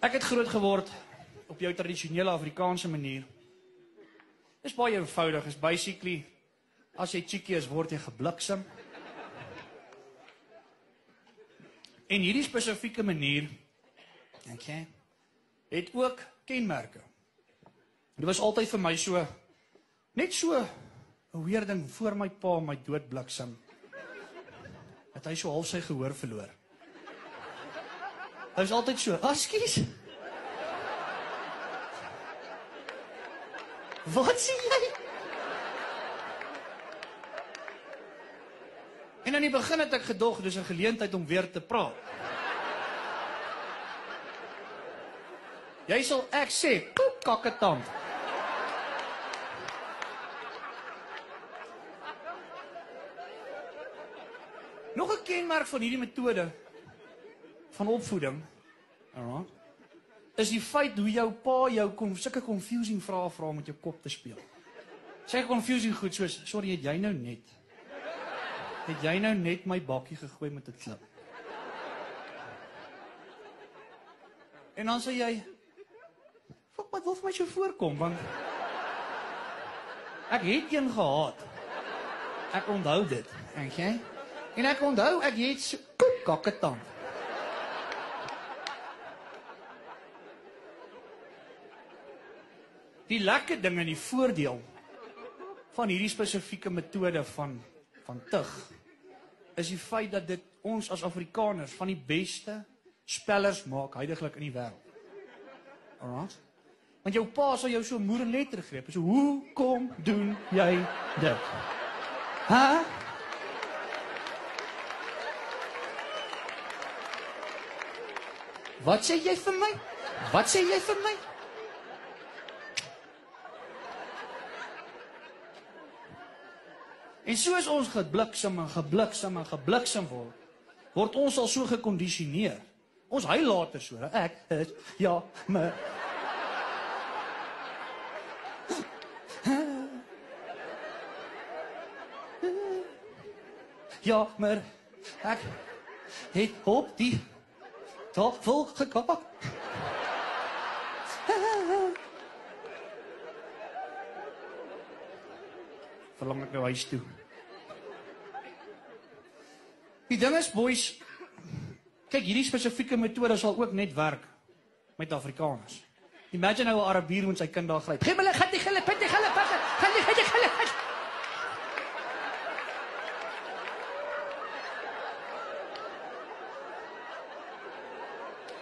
Ek het groot geword op jou tradisionele Afrikaanse manier. Dis baie eenvoudig, is basically, as jy cheekie is, word jy gebliksem. En hierdie spesifieke manier, okay, het ook kenmerke. Dit was altyd vir my so, net so, 'n weer ding voor my pa my dood bliksem, dat hy so half sy gehoor verloor. Hy was altyd so, "Askies? Wat sê jy?" En aan die begin het ek gedog, dis 'n geleentheid om weer te praat. Jy sal ek sê, "Poep, kakketand." Nog 'n kenmerk van hierdie metode van opvoeding, is die feit hoe jou pa jou sulke confusing vrae vra om met jou kop te speel. Sê confusing goed soos, "Sorry, het jy nou net my bakkie gegooi met 'n klip?" En dan sê jy, "Wat wil vir my so voorkom, want ek het een gehad. Ek onthou dit, okay? En ek onthou, ek het so kakketand." Die lekker ding en die voordeel van hierdie spesifieke metode van tug, is die feit dat dit ons as Afrikaners van die beste spellers maak huidiglik in die wêreld. Alright? Want jou pa sal jou so moer en letter greep, so, "Hoekom doen jy dit? Huh? Wat sê jy vir my? Wat sê jy vir my?" En soos ons gebliksem word ons al so gekondisioneer. Ons hy later so, ek is, ja, maar. Ja, maar ek het op die tafel gekak. Verlang ek nou huis toe. Die ding is, boys, kyk, hierdie spesifieke metode sal ook net werk met Afrikaners. Imagine nou 'n Arabier met sy kind daar gryp. "Gee my 'n gatjie, gille, pitjie, gille, pakke, gille."